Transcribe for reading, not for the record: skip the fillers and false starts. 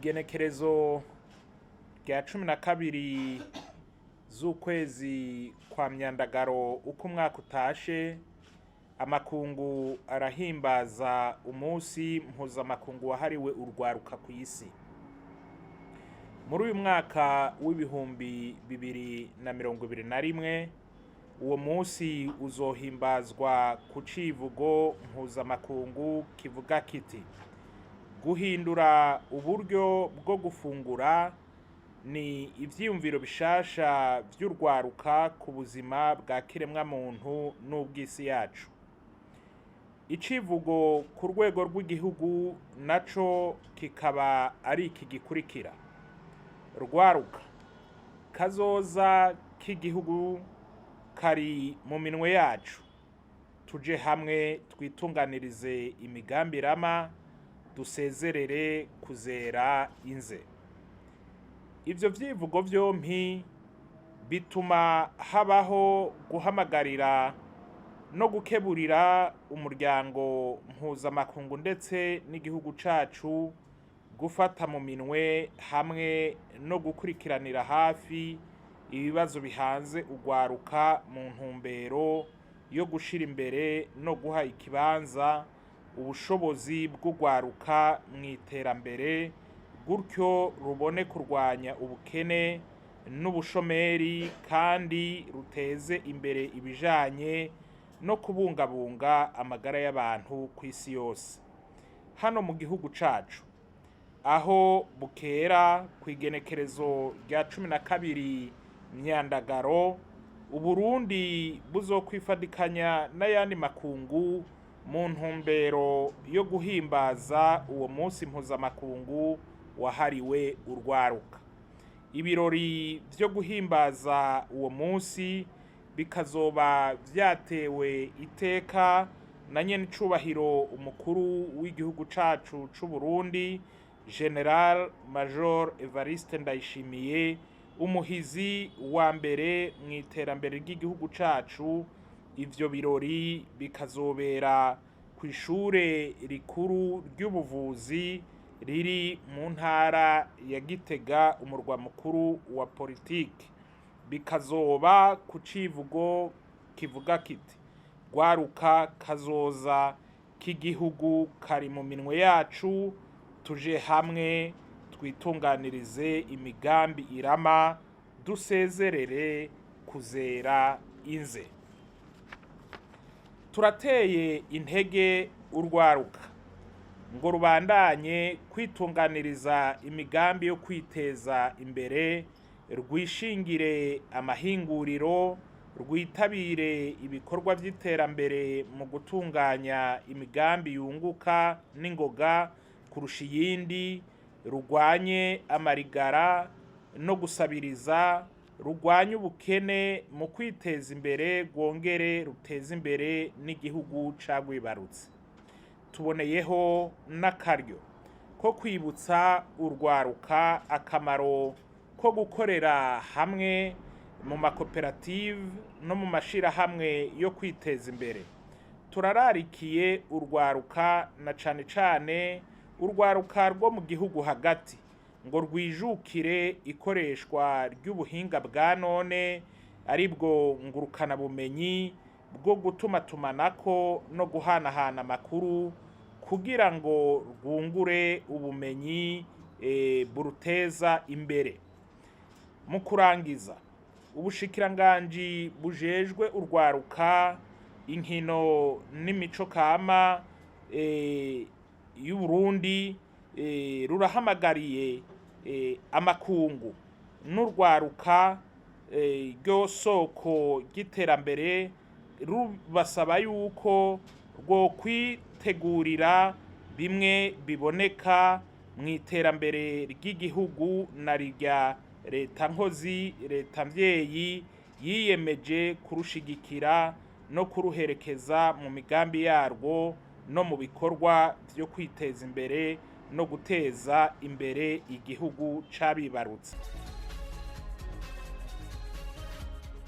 igenekerezo rya 12 z'ukwezi kwa myandagaro uko umwaka utashe, amakungu arahimbaza umunsi mpuzamakungu wahariwe urwaruka ku isi. Muri uyu mwaka w'ibihumbi 2021 uwo munsi uzohimbazwa ku civugo mpuzamakungu kivuga kiti guhindura uburyo bwo gufungura ni ivyiyumviro bishasha vy'urwaruka ku buzima bwa kiremwa muntu n'ubw'isi yacu. Icivugo ku rwego rw'igihugu naco kikaba ari iki gikurikira: Urwaruka, kazoza k'igihugu kari mu minwe yacu. Tuje hamwe twitunganirize imigambi irama, dusezerere kuzera inze. Ivyo vyivugo vyompi bituma habaho guhamagarira no gukeburira umuryango mpuzamakungu ndetse n'igihugu cacu gufata mu minwe hamwe no gukurikiranira hafi ibibazo bihanze urwaruka mu ntumbero yo gushira imbere no guha ikibanza ubushobozi bw'urwaruka mu iterambere, gutyo rubone kurwanya ubukene n'ubushomeri kandi ruteze imbere ibijanye no kubungabunga amagara y'abantu ku isi yose. Hano mu gihugu cacu aho bukera ku igenekerezo rya 12 myandagaro, Uburundi buzokwifadikanya n'ayandi makungu mu ntumbero yo guhimbaza uwo munsi mpuzamakungu wahariwe urwaruka. Ibirori vyo guhimbaza uwo munsi bikazoba vyatewe iteka na nyenicubahiro umukuru w'igihugu cacu c'u Burundi, General Major Evariste Ndayishimiye, umuhizi wa mbere mu iterambere ry'igihugu cacu. Ivyo birori bikazobera kw'ishure rikuru ry'ubuvuzi riri mu ntara ya Gitega, umurwa mukuru wa politiki. Bikazoba ku civugo kivuga kiti Urwaruka, kazoza k'igihugu kari mu minwe yacu. Tuje hamwe twitunganirize imigambi irama, dusezerere kuzera inze. Turateye intege urwaruka ngo rubandanye kwitunganiriza imigambi yo kwiteza imbere, rwishingire amahinguriro, rwitabire ibikorwa vy'iterambere mu gutunganya imigambi yunguka n'ingoga kurusha iyindi, rugwanye amarigara no gusabiriza, rugwanye ubukene mu kwiteza imbere, rwongere ruteze imbere n'igihugu cagwibarutse. Tuboneyeho n'akaryo ko kwibutsa urwaruka akamaro ko gukorera hamwe mu makoperative no mu mashirahamwe yo kwiteza imbere. Turararikiye urwaruka na cane cane urwaruka rwo mu gihugu hagati ngo rwijukire ikoreshwa ry'ubuhinga bwa none, aribwo ngurukana bumenyi bwo gutumatumanako no guhanahana amakuru kugira ngo rwungure ubumenyi buruteza imbere. Mu kurangiza, Umushikiranganji bujejwe urwaruka, inkino n'imico kama y'Uburundi rurahamagariye amakungu n'urwaruka ryo soko ry'iterambere, rubasaba yuko rwo kwitegurira bimwe biboneka mu iterambere ry'igihugu na rirya leta nkozi, leta mvyeyi yiyemeje kurushigikira no kuruherekeza mu migambi yarwo no mu bikorwa vyo kwiteza imbere no guteza imbere igihugu cabibarutse.